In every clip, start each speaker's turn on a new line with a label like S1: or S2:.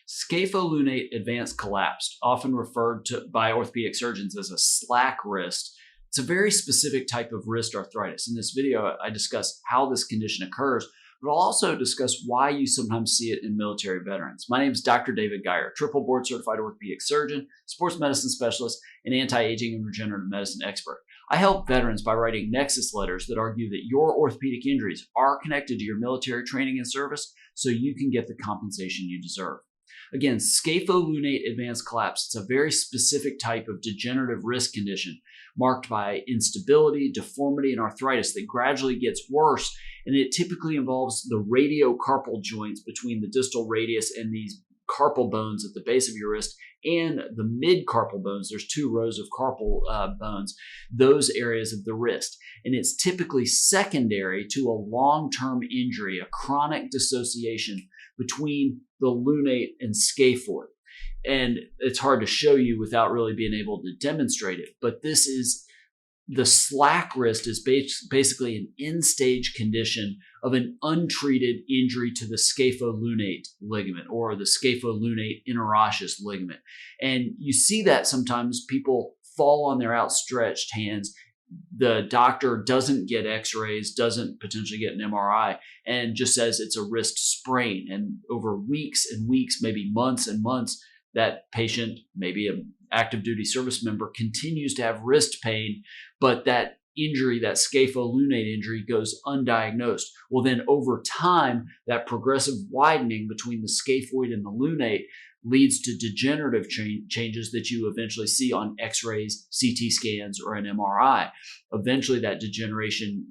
S1: Scapholunate advanced collapse, often referred to by orthopedic surgeons as a SLAC wrist. It's a very specific type of wrist arthritis. In this video, I discuss how this condition occurs, but I'll also discuss why you sometimes see it in military veterans. My name is Dr. David Geier, triple board certified orthopedic surgeon, sports medicine specialist, and anti-aging and regenerative medicine expert. I help veterans by writing Nexus letters that argue that your orthopedic injuries are connected to your military training and service so you can get the compensation you deserve. Again, scapholunate advanced collapse. It's a very specific type of degenerative wrist condition marked by instability, deformity, and arthritis that gradually gets worse, and it typically involves the radiocarpal joints between the distal radius and these carpal bones at the base of your wrist and the mid-carpal bones. There's two rows of carpal bones, those areas of the wrist. And it's typically secondary to a long-term injury, a chronic dissociation between the lunate and scaphoid. And it's hard to show you without really being able to demonstrate it. But this is the SLAC wrist is basically an end-stage condition of an untreated injury to the scapholunate ligament or the scapholunate interosseous ligament. And you see that sometimes people fall on their outstretched hands. The doctor doesn't get x-rays, doesn't potentially get an MRI, and just says it's a wrist sprain. And over weeks and weeks, maybe months and months, that patient, maybe an active duty service member, continues to have wrist pain, but that injury, that scapholunate injury, goes undiagnosed. Well, then over time, that progressive widening between the scaphoid and the lunate leads to degenerative changes that you eventually see on x-rays, CT scans, or an MRI. Eventually, that degeneration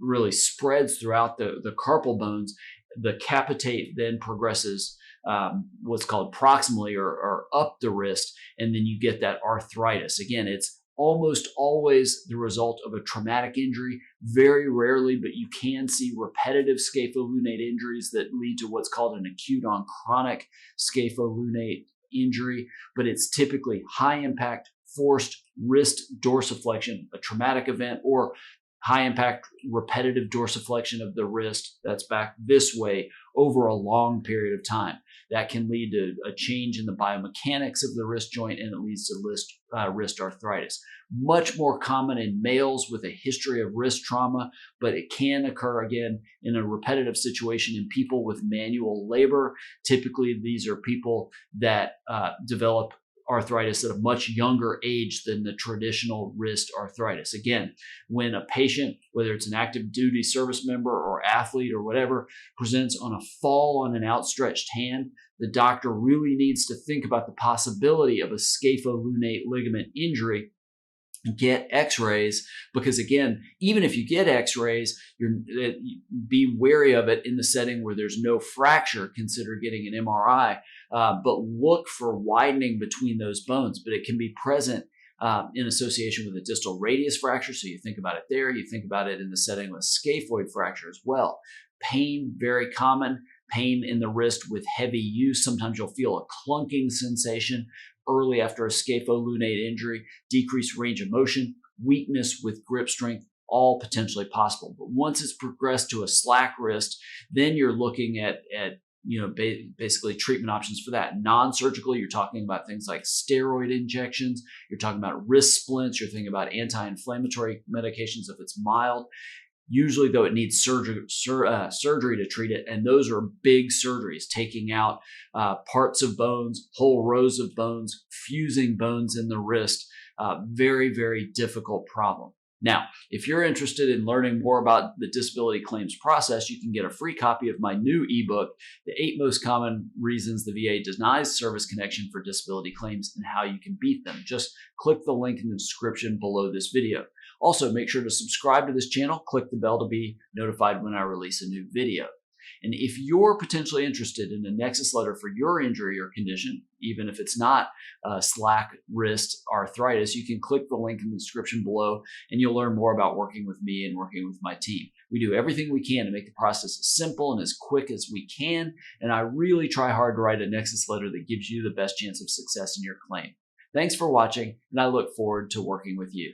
S1: really spreads throughout the carpal bones. The capitate then progresses what's called proximally or up the wrist, and then you get that arthritis. Again, it's almost always the result of a traumatic injury. Very rarely, but you can see repetitive scapholunate injuries that lead to what's called an acute on chronic scapholunate injury, but it's typically high impact forced wrist dorsiflexion, a traumatic event, or high impact repetitive dorsiflexion of the wrist that's back this way over a long period of time. That can lead to a change in the biomechanics of the wrist joint, and it leads to wrist arthritis. Much more common in males with a history of wrist trauma, but it can occur again in a repetitive situation in people with manual labor. Typically, these are people that develop arthritis at a much younger age than the traditional wrist arthritis. Again, when a patient, whether it's an active duty service member or athlete or whatever, presents on a fall on an outstretched hand, the doctor really needs to think about the possibility of a scapholunate ligament injury. Get x-rays, because again, even if you get x-rays, be wary of it in the setting where there's no fracture. Consider getting an MRI, but look for widening between those bones. But it can be present in association with a distal radius fracture, so you think about it there. You think about it in the setting of a scaphoid fracture as well. Pain, very common. Pain in the wrist with heavy use. Sometimes you'll feel a clunking sensation early after a scapholunate injury, decreased range of motion, weakness with grip strength, all potentially possible. But once it's progressed to a SLAC wrist, then you're looking at basically treatment options for that. Non-surgical, you're talking about things like steroid injections. You're talking about wrist splints. You're thinking about anti-inflammatory medications if it's mild. Usually, though, it needs surgery to treat it, and those are big surgeries, taking out parts of bones, whole rows of bones, fusing bones in the wrist. Very, very difficult problem. Now, if you're interested in learning more about the disability claims process, you can get a free copy of my new ebook, The 8 Most Common Reasons the VA Denies Service Connection for Disability Claims and How You Can Beat Them. Just click the link in the description below this video. Also, make sure to subscribe to this channel, click the bell to be notified when I release a new video. And if you're potentially interested in a Nexus letter for your injury or condition, even if it's not SLAC wrist arthritis, you can click the link in the description below and you'll learn more about working with me and working with my team. We do everything we can to make the process as simple and as quick as we can, and I really try hard to write a Nexus letter that gives you the best chance of success in your claim. Thanks for watching, and I look forward to working with you.